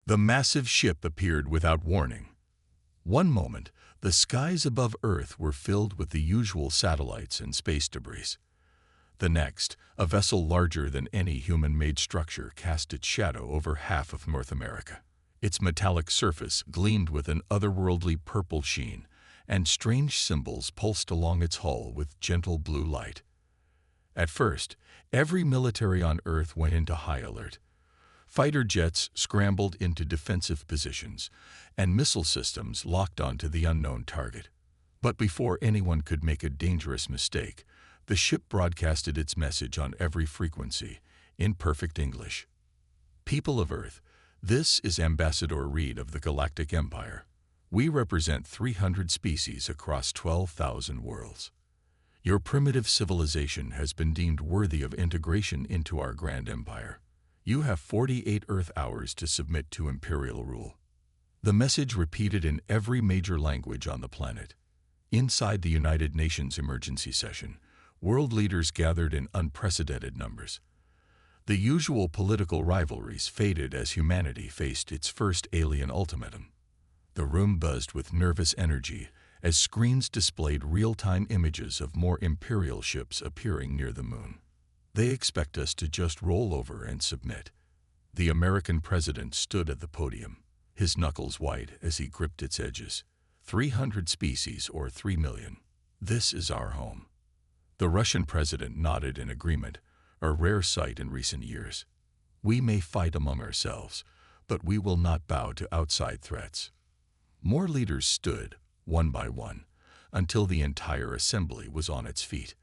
The massive ship appeared without warning. One moment, the skies above Earth were filled with the usual satellites and space debris. The next, a vessel larger than any human-made structure cast its shadow over half of North America. Its metallic surface gleamed with an otherworldly purple sheen, and strange symbols pulsed along its hull with gentle blue light. At first, every military on Earth went into high alert. Fighter jets scrambled into defensive positions, and missile systems locked onto the unknown target. But before anyone could make a dangerous mistake, the ship broadcasted its message on every frequency, in perfect English. People of Earth, this is Ambassador Reed of the Galactic Empire. We represent 300 species across 12,000 worlds. Your primitive civilization has been deemed worthy of integration into our grand empire. You have 48 Earth hours to submit to imperial rule. The message repeated in every major language on the planet. Inside the United Nations emergency session, world leaders gathered in unprecedented numbers. The usual political rivalries faded as humanity faced its first alien ultimatum. The room buzzed with nervous energy as screens displayed real-time images of more imperial ships appearing near the moon. They expect us to just roll over and submit. The American president stood at the podium, his knuckles white as he gripped its edges. 300 species or 3 million. This is our home. The Russian president nodded in agreement, a rare sight in recent years. We may fight among ourselves, but we will not bow to outside threats. More leaders stood, one by one, until the entire assembly was on its feet.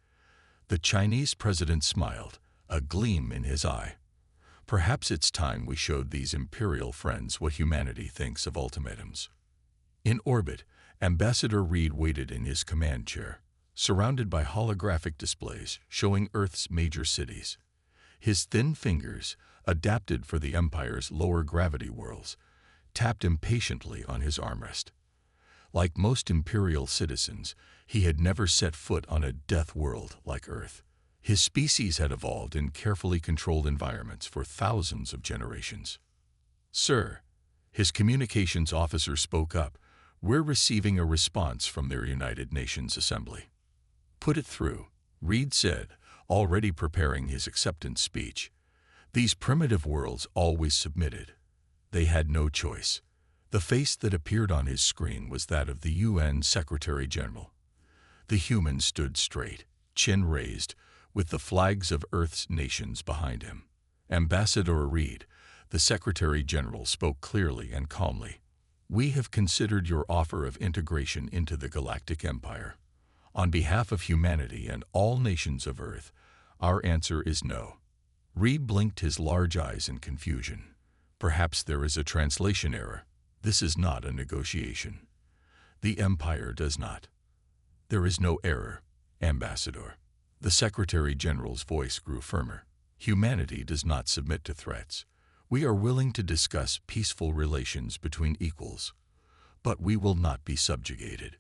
The Chinese president smiled, a gleam in his eye. Perhaps it's time we showed these imperial friends what humanity thinks of ultimatums. In orbit, Ambassador Reed waited in his command chair, surrounded by holographic displays showing Earth's major cities. His thin fingers, adapted for the Empire's lower gravity worlds, tapped impatiently on his armrest. Like most imperial citizens, he had never set foot on a death world like Earth. His species had evolved in carefully controlled environments for thousands of generations. "Sir," his communications officer spoke up, "we're receiving a response from their United Nations Assembly." "Put it through," Reed said, already preparing his acceptance speech. These primitive worlds always submitted. They had no choice. The face that appeared on his screen was that of the UN Secretary-General. The human stood straight, chin raised, with the flags of Earth's nations behind him. Ambassador Reed, the Secretary-General, spoke clearly and calmly. "We have considered your offer of integration into the Galactic Empire. On behalf of humanity and all nations of Earth, our answer is no." Reed blinked his large eyes in confusion. "Perhaps there is a translation error. This is not a negotiation. The Empire does not." "There is no error, Ambassador." The Secretary-General's voice grew firmer. "Humanity does not submit to threats. We are willing to discuss peaceful relations between equals, but we will not be subjugated."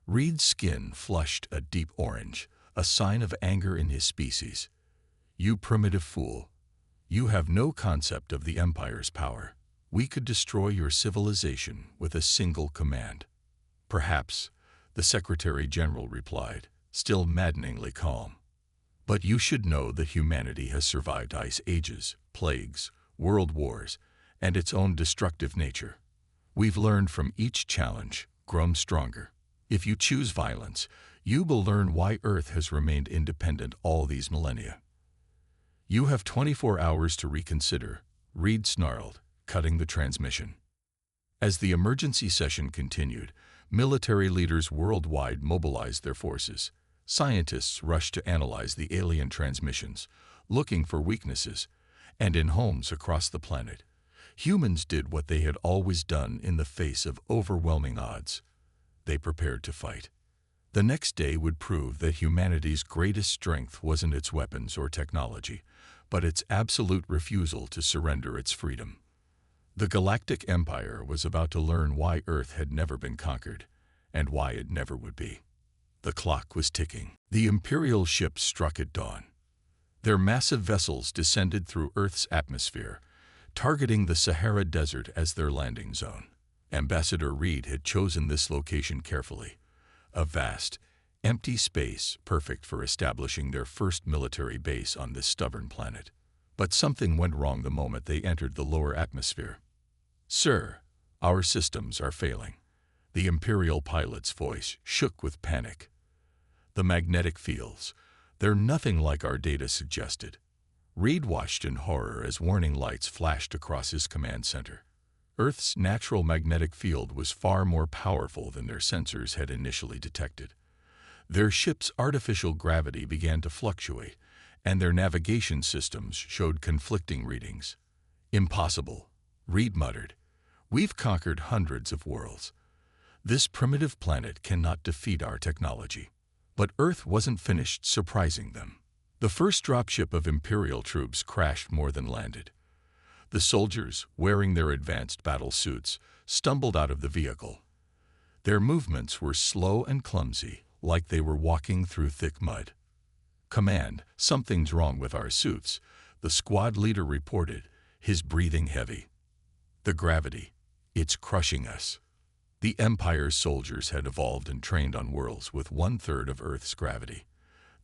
Reed's skin flushed a deep orange, a sign of anger in his species. "You primitive fool. You have no concept of the Empire's power. We could destroy your civilization with a single command." "Perhaps," the Secretary-General replied, still maddeningly calm. "But you should know that humanity has survived ice ages, plagues, world wars, and its own destructive nature. We've learned from each challenge, grown stronger. If you choose violence, you will learn why Earth has remained independent all these millennia." "You have 24 hours to reconsider," Reed snarled, cutting the transmission. As the emergency session continued, military leaders worldwide mobilized their forces. Scientists rushed to analyze the alien transmissions, looking for weaknesses, and in homes across the planet, humans did what they had always done in the face of overwhelming odds. They prepared to fight. The next day would prove that humanity's greatest strength wasn't its weapons or technology, but its absolute refusal to surrender its freedom. The Galactic Empire was about to learn why Earth had never been conquered, and why it never would be. The clock was ticking. The Imperial ships struck at dawn. Their massive vessels descended through Earth's atmosphere, targeting the Sahara Desert as their landing zone. Ambassador Reed had chosen this location carefully, a vast, empty space perfect for establishing their first military base on this stubborn planet. But something went wrong the moment they entered the lower atmosphere. "Sir, our systems are failing." The Imperial pilot's voice shook with panic. "The magnetic fields, they're nothing like our data suggested." Reed watched in horror as warning lights flashed across his command center. Earth's natural magnetic field was far more powerful than their sensors had initially detected. Their ship's artificial gravity began to fluctuate, and their navigation systems showed conflicting readings. "Impossible," Reed muttered. "We've conquered hundreds of worlds. This primitive planet cannot defeat our technology." But Earth wasn't finished surprising them. The first dropship of Imperial troops crashed more than landed. The soldiers, wearing their advanced battle suits, stumbled out of the vehicle. Their movements were slow and clumsy, like they were walking through thick mud. "Command, something's wrong with our suits," the squad leader reported, his breathing heavy. "The gravity, it's crushing us." The Empire's soldiers had evolved and trained on worlds with 1/3 of Earth's gravity.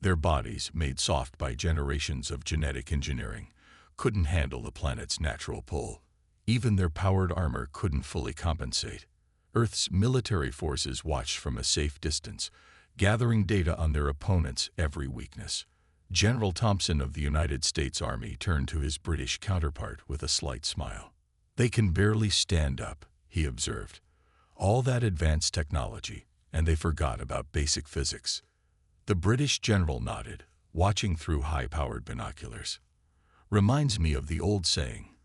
Their bodies, made soft by generations of genetic engineering, couldn't handle the planet's natural pull. Even their powered armor couldn't fully compensate. Earth's military forces watched from a safe distance, gathering data on their opponents' every weakness. General Thompson of the United States Army turned to his British counterpart with a slight smile. "They can barely stand up," he observed. "All that advanced technology, and they forgot about basic physics." The British general nodded, watching through high-powered binoculars. "Reminds me of the old saying,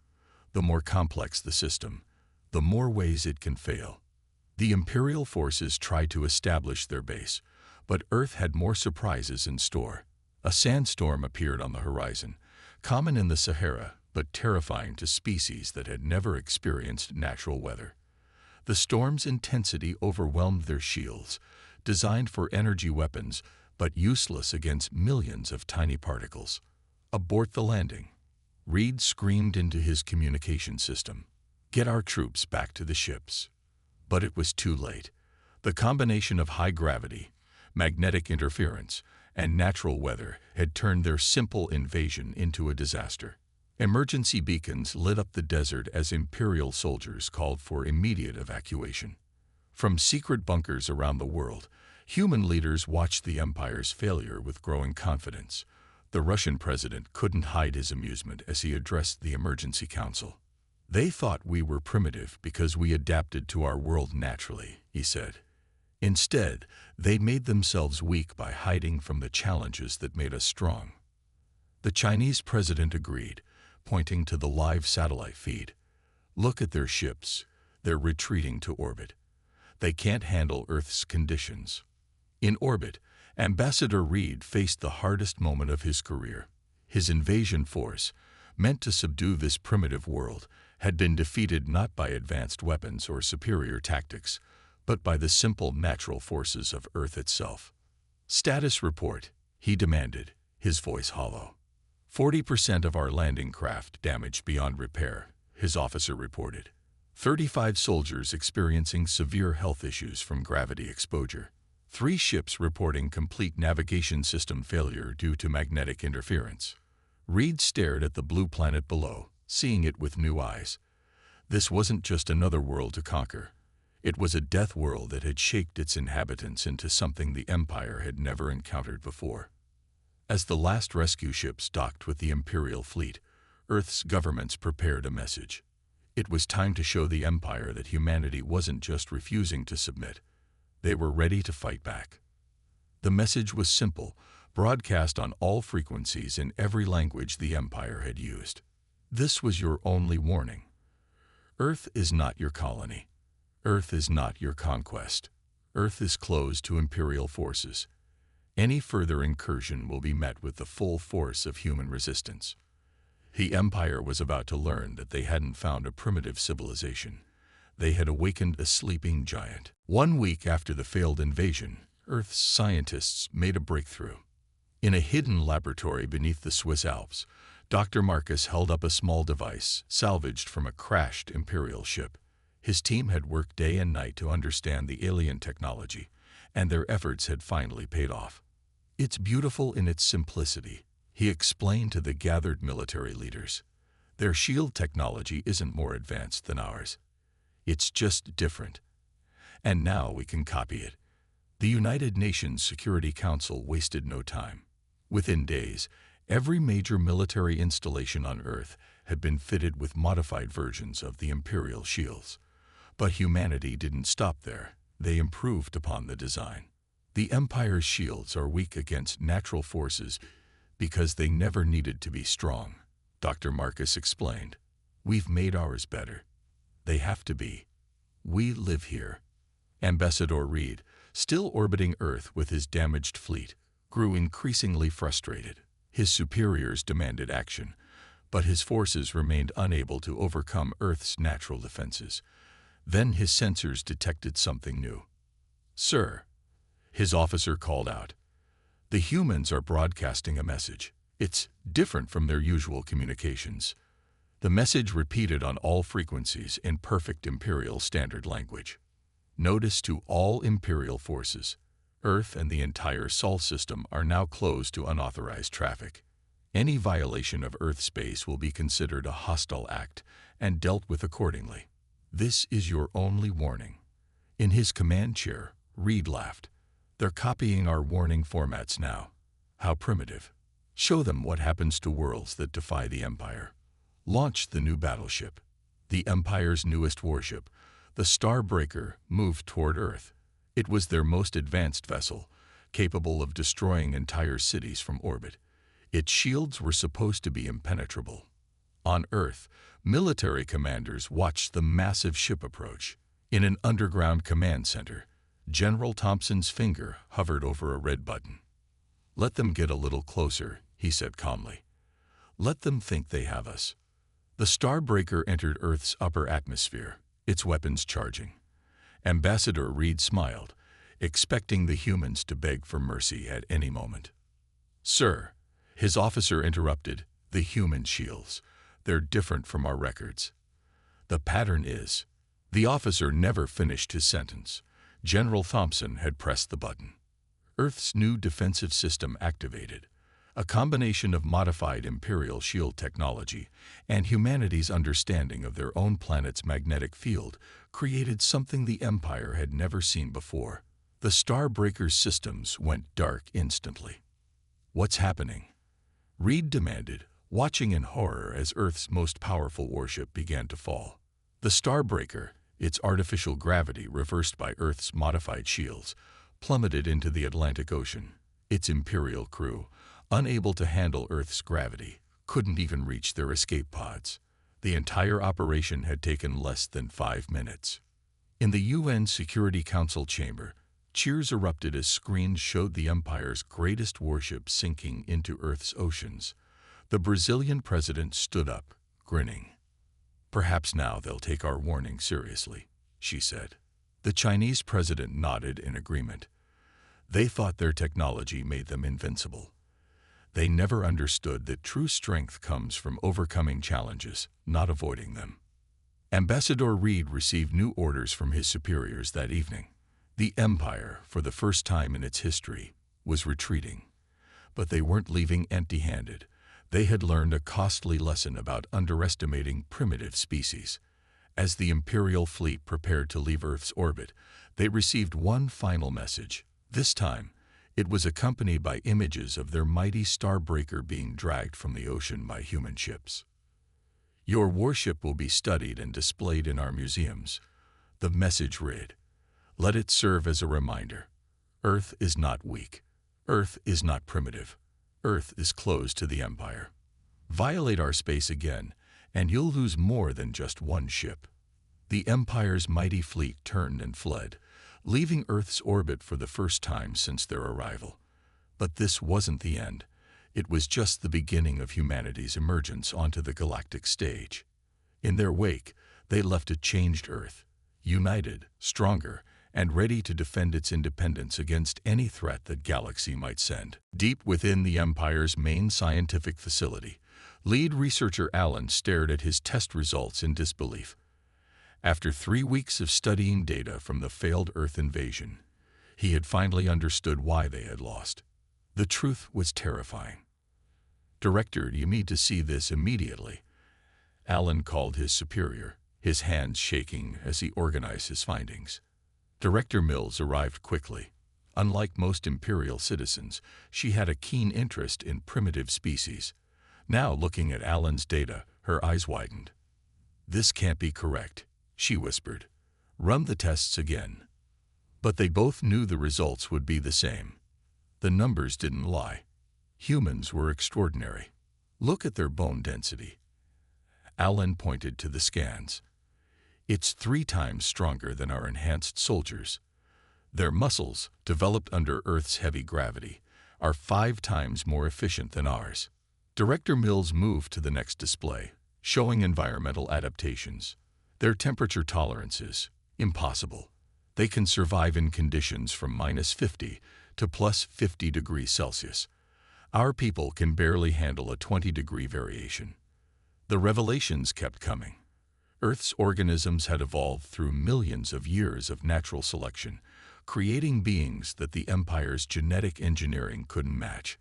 the more complex the system, the more ways it can fail." The Imperial forces tried to establish their base, but Earth had more surprises in store. A sandstorm appeared on the horizon, common in the Sahara, but terrifying to species that had never experienced natural weather. The storm's intensity overwhelmed their shields, designed for energy weapons, but useless against millions of tiny particles. "Abort the landing," Reed screamed into his communication system. "Get our troops back to the ships." But it was too late. The combination of high gravity, magnetic interference, and natural weather had turned their simple invasion into a disaster. Emergency beacons lit up the desert as Imperial soldiers called for immediate evacuation. From secret bunkers around the world, human leaders watched the Empire's failure with growing confidence. The Russian president couldn't hide his amusement as he addressed the Emergency Council. "They thought we were primitive because we adapted to our world naturally," he said. "Instead, they made themselves weak by hiding from the challenges that made us strong." The Chinese president agreed, pointing to the live satellite feed. "Look at their ships. They're retreating to orbit. They can't handle Earth's conditions." In orbit, Ambassador Reed faced the hardest moment of his career. His invasion force, meant to subdue this primitive world, had been defeated not by advanced weapons or superior tactics, but by the simple natural forces of Earth itself. "Status report," he demanded, his voice hollow. 40% of our landing craft damaged beyond repair," his officer reported. 35 soldiers experiencing severe health issues from gravity exposure. 3 ships reporting complete navigation system failure due to magnetic interference. Reed stared at the blue planet below, seeing it with new eyes. This wasn't just another world to conquer. It was a death world that had shaped its inhabitants into something the Empire had never encountered before. As the last rescue ships docked with the Imperial fleet, Earth's governments prepared a message. It was time to show the Empire that humanity wasn't just refusing to submit. They were ready to fight back. The message was simple, broadcast on all frequencies in every language the Empire had used. This was your only warning. Earth is not your colony. Earth is not your conquest. Earth is closed to Imperial forces. Any further incursion will be met with the full force of human resistance. The Empire was about to learn that they hadn't found a primitive civilization. They had awakened a sleeping giant. 1 week after the failed invasion, Earth's scientists made a breakthrough. In a hidden laboratory beneath the Swiss Alps, Dr. Marcus held up a small device salvaged from a crashed Imperial ship. His team had worked day and night to understand the alien technology, and their efforts had finally paid off. It's beautiful in its simplicity, he explained to the gathered military leaders. Their shield technology isn't more advanced than ours. It's just different. And now we can copy it. The United Nations Security Council wasted no time. Within days, every major military installation on Earth had been fitted with modified versions of the Imperial shields. But humanity didn't stop there. They improved upon the design. The Empire's shields are weak against natural forces because they never needed to be strong, Dr. Marcus explained. We've made ours better. They have to be. We live here. Ambassador Reed, still orbiting Earth with his damaged fleet, grew increasingly frustrated. His superiors demanded action, but his forces remained unable to overcome Earth's natural defenses. Then his sensors detected something new. "Sir," his officer called out, "the humans are broadcasting a message. It's different from their usual communications." The message repeated on all frequencies in perfect Imperial Standard language. "Notice to all Imperial forces. Earth and the entire Sol system are now closed to unauthorized traffic. Any violation of Earth space will be considered a hostile act and dealt with accordingly. This is your only warning." In his command chair, Reed laughed. "They're copying our warning formats now. How primitive. Show them what happens to worlds that defy the Empire. Launch the new battleship." The Empire's newest warship, the Starbreaker, moved toward Earth. It was their most advanced vessel, capable of destroying entire cities from orbit. Its shields were supposed to be impenetrable. On Earth, military commanders watched the massive ship approach. In an underground command center, General Thompson's finger hovered over a red button. "Let them get a little closer," he said calmly. "Let them think they have us." The Starbreaker entered Earth's upper atmosphere, its weapons charging. Ambassador Reed smiled, expecting the humans to beg for mercy at any moment. "Sir," his officer interrupted, "the human shields. They're different from our records." "The pattern is..." The officer never finished his sentence. General Thompson had pressed the button. Earth's new defensive system activated. A combination of modified Imperial shield technology and humanity's understanding of their own planet's magnetic field created something the Empire had never seen before. The Starbreaker's systems went dark instantly. "What's happening?" Reed demanded, watching in horror as Earth's most powerful warship began to fall. The Starbreaker, its artificial gravity reversed by Earth's modified shields, plummeted into the Atlantic Ocean. Its Imperial crew, unable to handle Earth's gravity, couldn't even reach their escape pods. The entire operation had taken less than 5 minutes. In the UN Security Council chamber, cheers erupted as screens showed the Empire's greatest warship sinking into Earth's oceans. The Brazilian president stood up, grinning. "Perhaps now they'll take our warning seriously," she said. The Chinese president nodded in agreement. They thought their technology made them invincible. They never understood that true strength comes from overcoming challenges, not avoiding them. Ambassador Reed received new orders from his superiors that evening. The Empire, for the first time in its history, was retreating. But they weren't leaving empty-handed. They had learned a costly lesson about underestimating primitive species. As the Imperial fleet prepared to leave Earth's orbit, they received one final message. This time, it was accompanied by images of their mighty Starbreaker being dragged from the ocean by human ships. "Your warship will be studied and displayed in our museums," the message read. "Let it serve as a reminder. Earth is not weak. Earth is not primitive. Earth is closed to the Empire. Violate our space again, and you'll lose more than just one ship." The Empire's mighty fleet turned and fled, leaving Earth's orbit for the first time since their arrival. But this wasn't the end. It was just the beginning of humanity's emergence onto the galactic stage. In their wake, they left a changed Earth, united, stronger, and ready to defend its independence against any threat that galaxy might send. Deep within the Empire's main scientific facility, Lead researcher Alan stared at his test results in disbelief. After 3 weeks of studying data from the failed Earth invasion, he had finally understood why they had lost. The truth was terrifying. "Director, you need to see this immediately," Alan called his superior, his hands shaking as he organized his findings. Director Mills arrived quickly. Unlike most Imperial citizens, she had a keen interest in primitive species. Now, looking at Alan's data, her eyes widened. "This can't be correct," she whispered. "Run the tests again." But they both knew the results would be the same. The numbers didn't lie. Humans were extraordinary. "Look at their bone density." Alan pointed to the scans. "It's 3 times stronger than our enhanced soldiers. Their muscles, developed under Earth's heavy gravity, are 5 times more efficient than ours." Director Mills moved to the next display, showing environmental adaptations. Their temperature tolerances, impossible. They can survive in conditions from -50 to +50 degrees Celsius. Our people can barely handle a 20-degree variation. The revelations kept coming. Earth's organisms had evolved through millions of years of natural selection, creating beings that the Empire's genetic engineering couldn't match.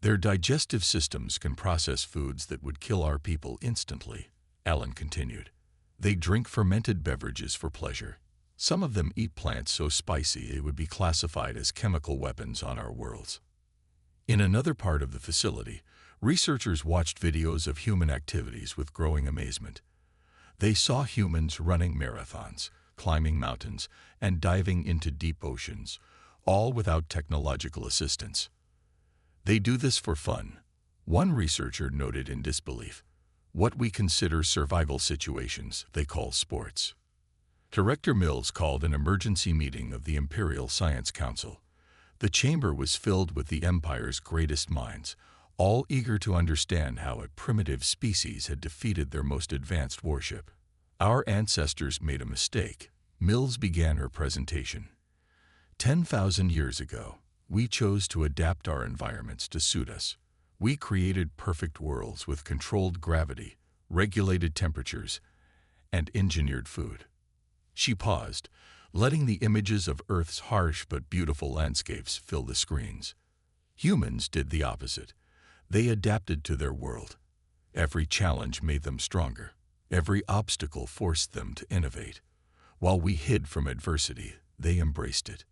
"Their digestive systems can process foods that would kill our people instantly," Alan continued. "They drink fermented beverages for pleasure. Some of them eat plants so spicy it would be classified as chemical weapons on our worlds." In another part of the facility, researchers watched videos of human activities with growing amazement. They saw humans running marathons, climbing mountains, and diving into deep oceans, all without technological assistance. "They do this for fun," one researcher noted in disbelief. "What we consider survival situations, they call sports." Director Mills called an emergency meeting of the Imperial Science Council. The chamber was filled with the Empire's greatest minds, all eager to understand how a primitive species had defeated their most advanced warship. "Our ancestors made a mistake," Mills began her presentation. 10,000 years ago, we chose to adapt our environments to suit us. We created perfect worlds with controlled gravity, regulated temperatures, and engineered food." She paused, letting the images of Earth's harsh but beautiful landscapes fill the screens. "Humans did the opposite. They adapted to their world. Every challenge made them stronger. Every obstacle forced them to innovate. While we hid from adversity, they embraced it."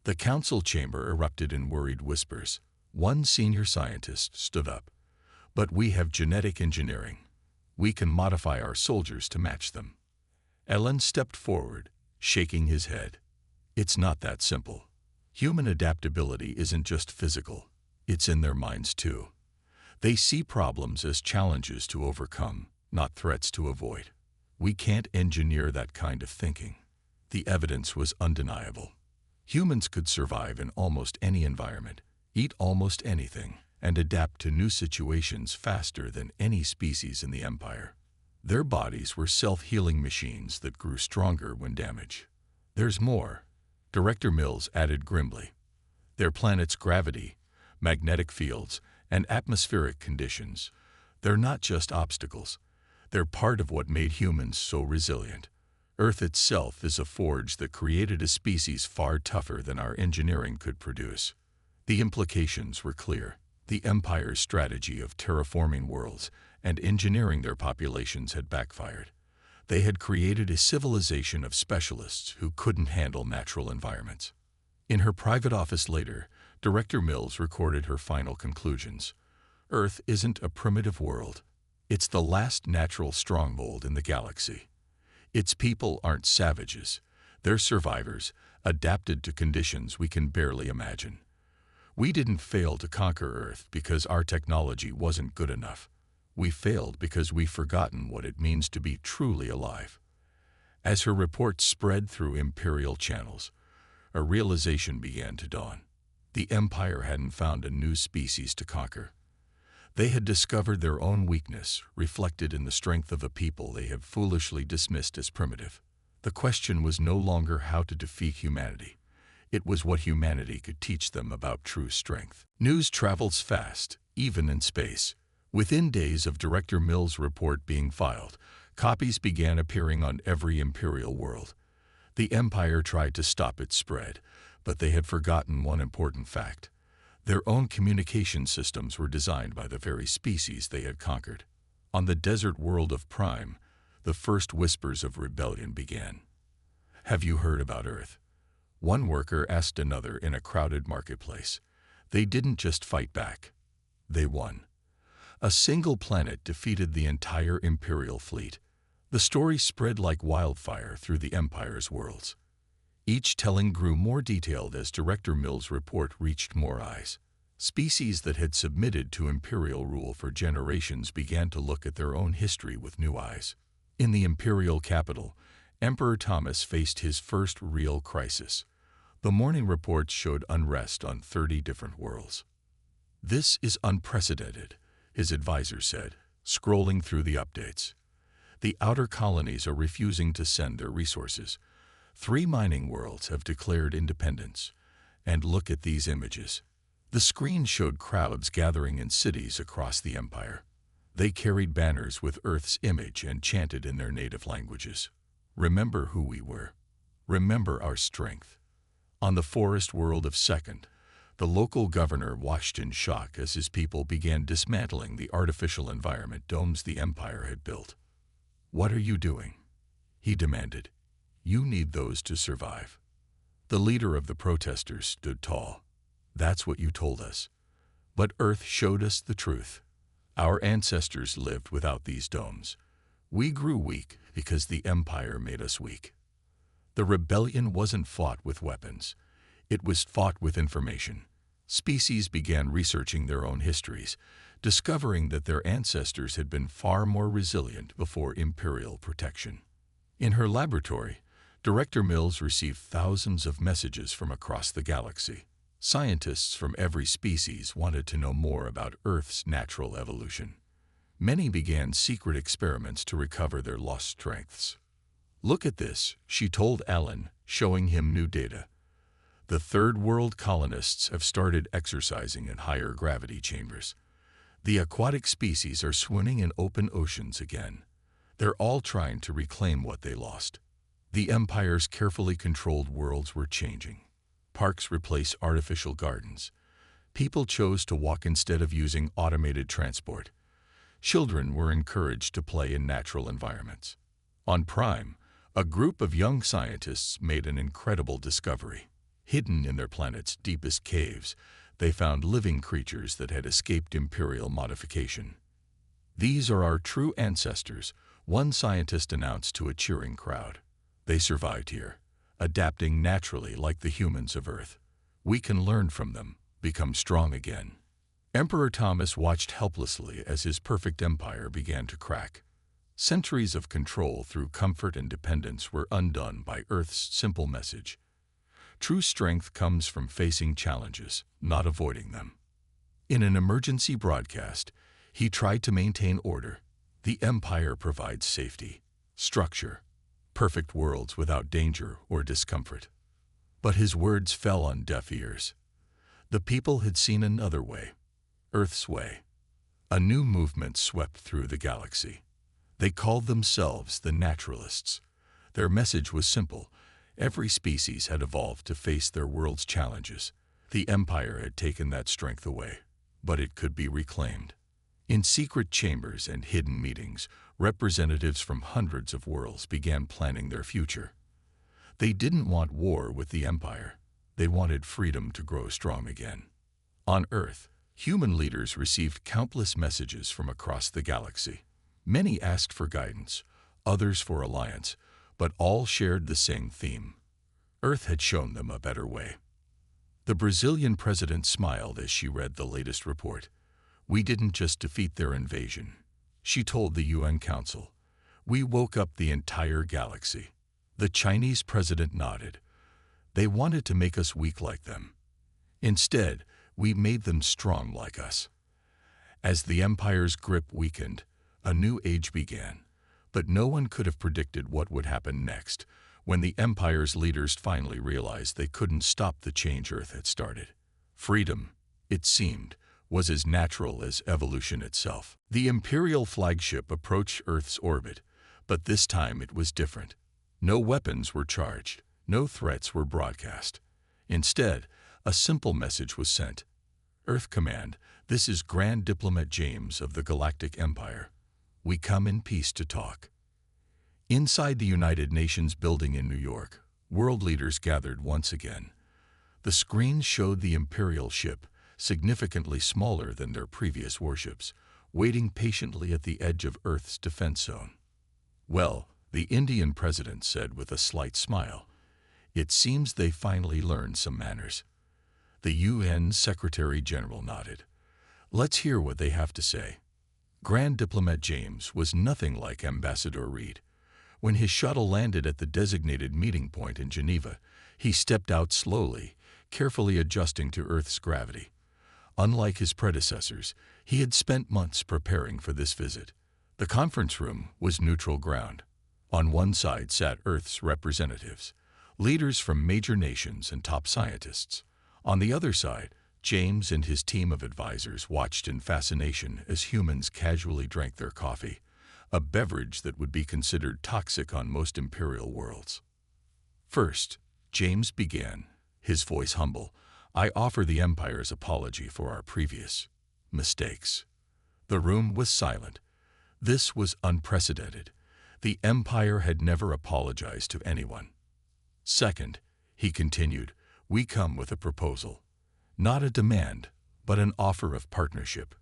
The council chamber erupted in worried whispers. One senior scientist stood up. "But we have genetic engineering. We can modify our soldiers to match them." Alan stepped forward, shaking his head. "It's not that simple. Human adaptability isn't just physical. It's in their minds too. They see problems as challenges to overcome, not threats to avoid. We can't engineer that kind of thinking." The evidence was undeniable. Humans could survive in almost any environment, eat almost anything, and adapt to new situations faster than any species in the Empire. Their bodies were self-healing machines that grew stronger when damaged. "There's more," Director Mills added grimly. "Their planet's gravity, magnetic fields, and atmospheric conditions, they're not just obstacles. They're part of what made humans so resilient. Earth itself is a forge that created a species far tougher than our engineering could produce." The implications were clear. The Empire's strategy of terraforming worlds and engineering their populations had backfired. They had created a civilization of specialists who couldn't handle natural environments. In her private office later, Director Mills recorded her final conclusions. "Earth isn't a primitive world. It's the last natural stronghold in the galaxy. Its people aren't savages. They're survivors, adapted to conditions we can barely imagine. We didn't fail to conquer Earth because our technology wasn't good enough. We failed because we've forgotten what it means to be truly alive." As her report spread through Imperial channels, a realization began to dawn. The Empire hadn't found a new species to conquer. They had discovered their own weakness, reflected in the strength of a people they had foolishly dismissed as primitive. The question was no longer how to defeat humanity. It was what humanity could teach them about true strength. News travels fast, even in space. Within days of Director Mill's report being filed, copies began appearing on every imperial world. The Empire tried to stop its spread, but they had forgotten one important fact. Their own communication systems were designed by the very species they had conquered. On the desert world of Prime, the first whispers of rebellion began. "Have you heard about Earth?" One worker asked another in a crowded marketplace. They didn't just fight back. They won. A single planet defeated the entire Imperial fleet. The story spread like wildfire through the Empire's worlds. Each telling grew more detailed as Director Mill's report reached more eyes. Species that had submitted to Imperial rule for generations began to look at their own history with new eyes. In the Imperial capital, Emperor Thomas faced his first real crisis. The morning reports showed unrest on 30 different worlds. "This is unprecedented," his advisor said, scrolling through the updates. "The outer colonies are refusing to send their resources. 3 mining worlds have declared independence. And look at these images." The screen showed crowds gathering in cities across the Empire. They carried banners with Earth's image and chanted in their native languages. "Remember who we were. Remember our strength." On the forest world of Second, the local governor watched in shock as his people began dismantling the artificial environment domes the Empire had built. "What are you doing?" he demanded. "You need those to survive." The leader of the protesters stood tall. "That's what you told us. But Earth showed us the truth. Our ancestors lived without these domes. We grew weak because the Empire made us weak." The rebellion wasn't fought with weapons. It was fought with information. Species began researching their own histories, discovering that their ancestors had been far more resilient before Imperial protection. In her laboratory, Director Mills received thousands of messages from across the galaxy. Scientists from every species wanted to know more about Earth's natural evolution. Many began secret experiments to recover their lost strengths. "Look at this," she told Alan, showing him new data. "The Third World colonists have started exercising in higher gravity chambers. The aquatic species are swimming in open oceans again. They're all trying to reclaim what they lost." The Empire's carefully controlled worlds were changing. Parks replaced artificial gardens. People chose to walk instead of using automated transport. Children were encouraged to play in natural environments. On Prime, a group of young scientists made an incredible discovery. Hidden in their planet's deepest caves, they found living creatures that had escaped Imperial modification. "These are our true ancestors," one scientist announced to a cheering crowd. "They survived here, adapting naturally like the humans of Earth. We can learn from them, become strong again." Emperor Thomas watched helplessly as his perfect empire began to crack. Centuries of control through comfort and dependence were undone by Earth's simple message. True strength comes from facing challenges, not avoiding them. In an emergency broadcast, he tried to maintain order. The Empire provides safety, structure, perfect worlds without danger or discomfort. But his words fell on deaf ears. The people had seen another way, Earth's way. A new movement swept through the galaxy. They called themselves the Naturalists. Their message was simple. Every species had evolved to face their world's challenges. The Empire had taken that strength away, but it could be reclaimed. In secret chambers and hidden meetings, representatives from hundreds of worlds began planning their future. They didn't want war with the Empire. They wanted freedom to grow strong again. On Earth, human leaders received countless messages from across the galaxy. Many asked for guidance, others for alliance, but all shared the same theme. Earth had shown them a better way. The Brazilian president smiled as she read the latest report. "We didn't just defeat their invasion," she told the UN Council. "We woke up the entire galaxy." The Chinese president nodded. "They wanted to make us weak like them. Instead, we made them strong like us." As the Empire's grip weakened, a new age began. But no one could have predicted what would happen next, when the Empire's leaders finally realized they couldn't stop the change Earth had started. Freedom, it seemed, was as natural as evolution itself. The Imperial flagship approached Earth's orbit, but this time it was different. No weapons were charged, no threats were broadcast. Instead, a simple message was sent. Earth Command, this is Grand Diplomat James of the Galactic Empire. We come in peace to talk. Inside the United Nations building in New York, world leaders gathered once again. The screen showed the Imperial ship, significantly smaller than their previous warships, waiting patiently at the edge of Earth's defense zone. Well, the Indian president said with a slight smile, it seems they finally learned some manners. The UN Secretary General nodded. Let's hear what they have to say. Grand Diplomat James was nothing like Ambassador Reed. When his shuttle landed at the designated meeting point in Geneva, he stepped out slowly, carefully adjusting to Earth's gravity. Unlike his predecessors, he had spent months preparing for this visit. The conference room was neutral ground. On one side sat Earth's representatives, leaders from major nations and top scientists. On the other side, James and his team of advisors watched in fascination as humans casually drank their coffee, a beverage that would be considered toxic on most imperial worlds. First, James began, his voice humble. I offer the Empire's apology for our previous mistakes. The room was silent. This was unprecedented. The Empire had never apologized to anyone. Second, he continued, we come with a proposal. Not a demand, but an offer of partnership.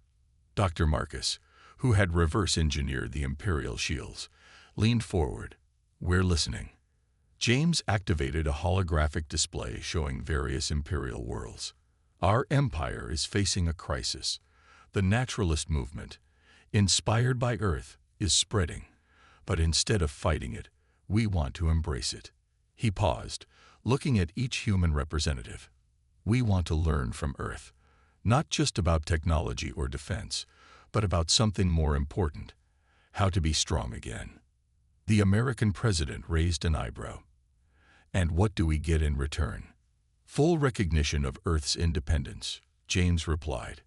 Dr. Marcus, who had reverse engineered the Imperial shields, leaned forward. We're listening. James activated a holographic display showing various Imperial worlds. Our Empire is facing a crisis. The naturalist movement, inspired by Earth, is spreading. But instead of fighting it, we want to embrace it. He paused, looking at each human representative. We want to learn from Earth, not just about technology or defense, but about something more important, how to be strong again. The American president raised an eyebrow. And what do we get in return? Full recognition of Earth's independence, James replied.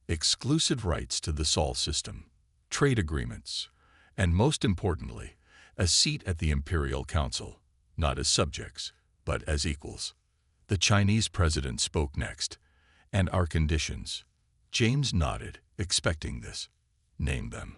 Exclusive rights to the Sol system, trade agreements, and most importantly, a seat at the Imperial Council, not as subjects, but as equals. The Chinese president spoke next. And our conditions? James nodded, expecting this. Name them.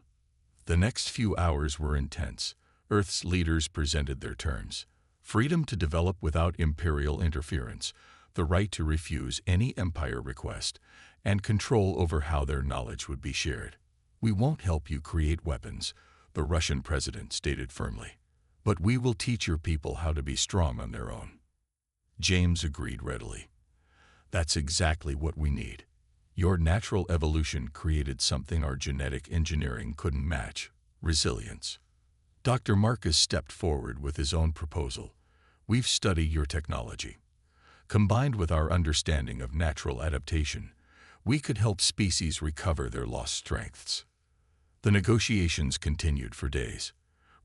The next few hours were intense. Earth's leaders presented their terms. Freedom to develop without imperial interference, the right to refuse any Empire request, and control over how their knowledge would be shared. We won't help you create weapons, the Russian president stated firmly. But we will teach your people how to be strong on their own. James agreed readily. That's exactly what we need. Your natural evolution created something our genetic engineering couldn't match, resilience. Dr. Marcus stepped forward with his own proposal. We've studied your technology. Combined with our understanding of natural adaptation, we could help species recover their lost strengths. The negotiations continued for days.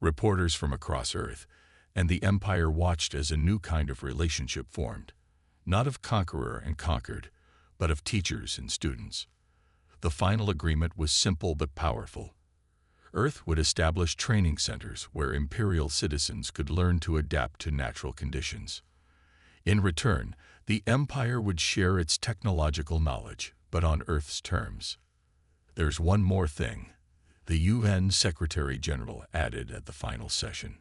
Reporters from across Earth and the Empire watched as a new kind of relationship formed, not of conqueror and conquered, but of teachers and students. The final agreement was simple but powerful. Earth would establish training centers where Imperial citizens could learn to adapt to natural conditions. In return, the Empire would share its technological knowledge, but on Earth's terms. There's one more thing, the UN Secretary General added at the final session.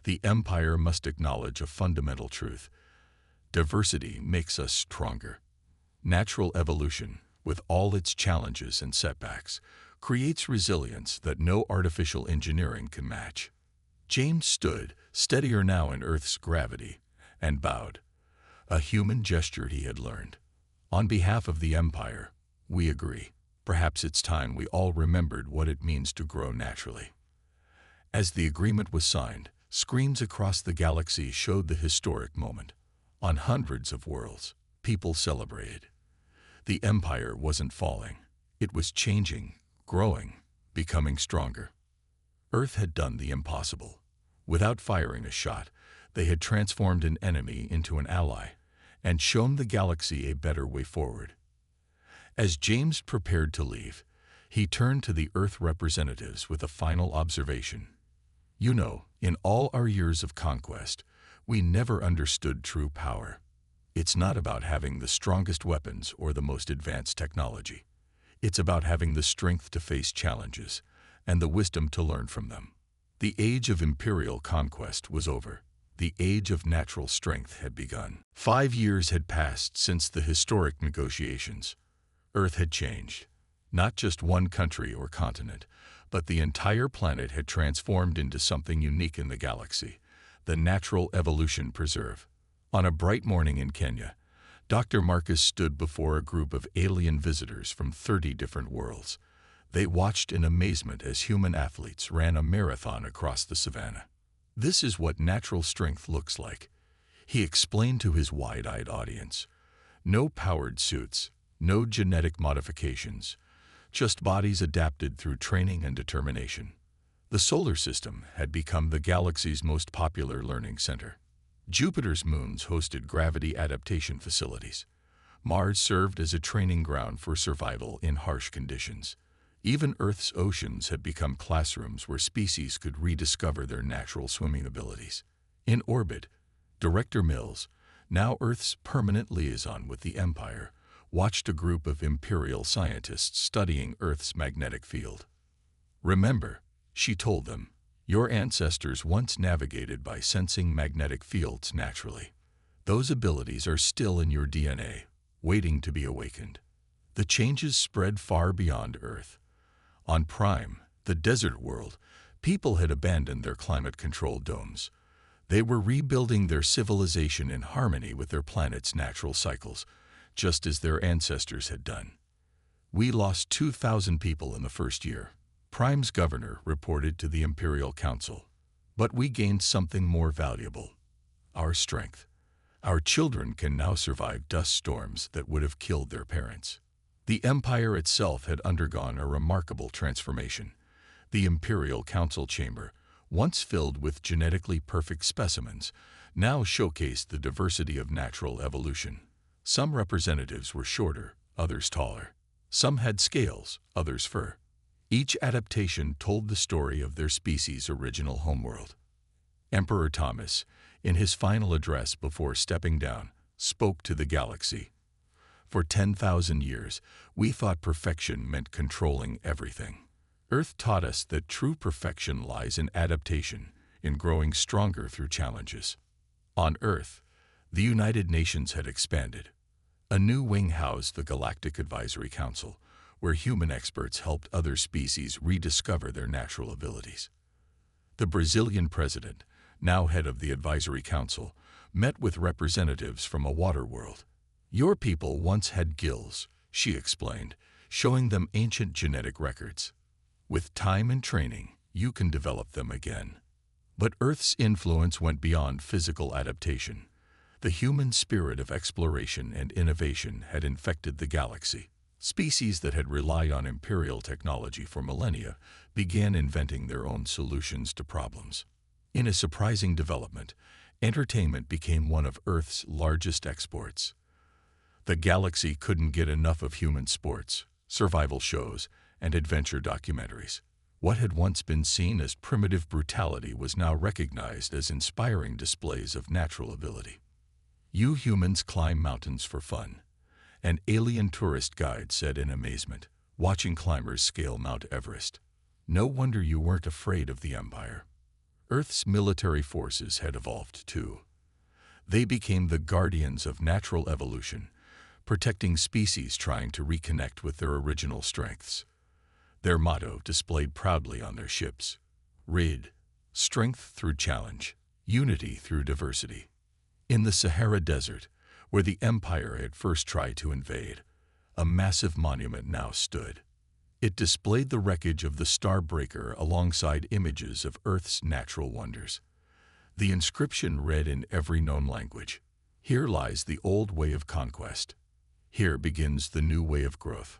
The Empire must acknowledge a fundamental truth. Diversity makes us stronger. Natural evolution, with all its challenges and setbacks, creates resilience that no artificial engineering can match. James stood, steadier now in Earth's gravity, and bowed, a human gesture he had learned. On behalf of the Empire, we agree. Perhaps it's time we all remembered what it means to grow naturally. As the agreement was signed, screens across the galaxy showed the historic moment. On hundreds of worlds, people celebrated. The Empire wasn't falling. It was changing, growing, becoming stronger. Earth had done the impossible. Without firing a shot, they had transformed an enemy into an ally and shown the galaxy a better way forward. As James prepared to leave, he turned to the Earth representatives with a final observation. You know, in all our years of conquest, we never understood true power. It's not about having the strongest weapons or the most advanced technology. It's about having the strength to face challenges and the wisdom to learn from them. The age of imperial conquest was over. The age of natural strength had begun. 5 years had passed since the historic negotiations. Earth had changed. Not just one country or continent, but the entire planet had transformed into something unique in the galaxy, the Natural Evolution Preserve. On a bright morning in Kenya, Dr. Marcus stood before a group of alien visitors from 30 different worlds. They watched in amazement as human athletes ran a marathon across the savannah. This is what natural strength looks like, he explained to his wide-eyed audience. No powered suits, no genetic modifications, just bodies adapted through training and determination. The solar system had become the galaxy's most popular learning center. Jupiter's moons hosted gravity adaptation facilities. Mars served as a training ground for survival in harsh conditions. Even Earth's oceans had become classrooms where species could rediscover their natural swimming abilities. In orbit, Director Mills, now Earth's permanent liaison with the Empire, watched a group of Imperial scientists studying Earth's magnetic field. Remember, she told them, your ancestors once navigated by sensing magnetic fields naturally. Those abilities are still in your DNA, waiting to be awakened. The changes spread far beyond Earth. On Prime, the desert world, people had abandoned their climate-controlled domes. They were rebuilding their civilization in harmony with their planet's natural cycles, just as their ancestors had done. We lost 2,000 people in the first year, Prime's governor reported to the Imperial Council. But we gained something more valuable, our strength. Our children can now survive dust storms that would have killed their parents. The Empire itself had undergone a remarkable transformation. The Imperial Council chamber, once filled with genetically perfect specimens, now showcased the diversity of natural evolution. Some representatives were shorter, others taller. Some had scales, others fur. Each adaptation told the story of their species' original homeworld. Emperor Thomas, in his final address before stepping down, spoke to the galaxy. For 10,000 years, we thought perfection meant controlling everything. Earth taught us that true perfection lies in adaptation, in growing stronger through challenges. On Earth, the United Nations had expanded. A new wing housed the Galactic Advisory Council, where human experts helped other species rediscover their natural abilities. The Brazilian president, now head of the Advisory Council, met with representatives from a water world. Your people once had gills, she explained, showing them ancient genetic records. With time and training, you can develop them again. But Earth's influence went beyond physical adaptation. The human spirit of exploration and innovation had infected the galaxy. Species that had relied on imperial technology for millennia began inventing their own solutions to problems. In a surprising development, entertainment became one of Earth's largest exports. The galaxy couldn't get enough of human sports, survival shows, and adventure documentaries. What had once been seen as primitive brutality was now recognized as inspiring displays of natural ability. You humans climb mountains for fun, an alien tourist guide said in amazement, watching climbers scale Mount Everest. No wonder you weren't afraid of the Empire. Earth's military forces had evolved too. They became the guardians of natural evolution, protecting species trying to reconnect with their original strengths. Their motto displayed proudly on their ships: RID, strength through challenge, unity through diversity. In the Sahara Desert, where the Empire had first tried to invade, a massive monument now stood. It displayed the wreckage of the Starbreaker alongside images of Earth's natural wonders. The inscription read in every known language: "Here lies the old way of conquest. Here begins the new way of growth."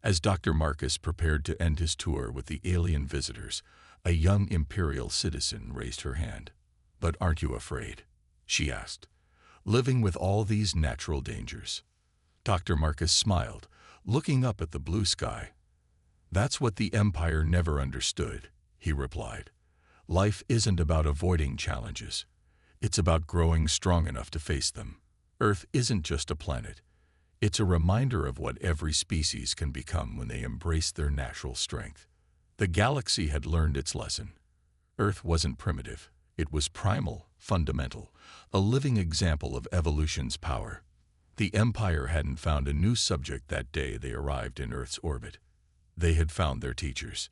As Dr. Marcus prepared to end his tour with the alien visitors, a young Imperial citizen raised her hand. "But aren't you afraid?" she asked. "Living with all these natural dangers?" Dr. Marcus smiled, looking up at the blue sky. "That's what the Empire never understood," he replied. "Life isn't about avoiding challenges. It's about growing strong enough to face them. Earth isn't just a planet. It's a reminder of what every species can become when they embrace their natural strength." The galaxy had learned its lesson. Earth wasn't primitive. It was primal, fundamental, a living example of evolution's power. The Empire hadn't found a new subject that day they arrived in Earth's orbit. They had found their teachers.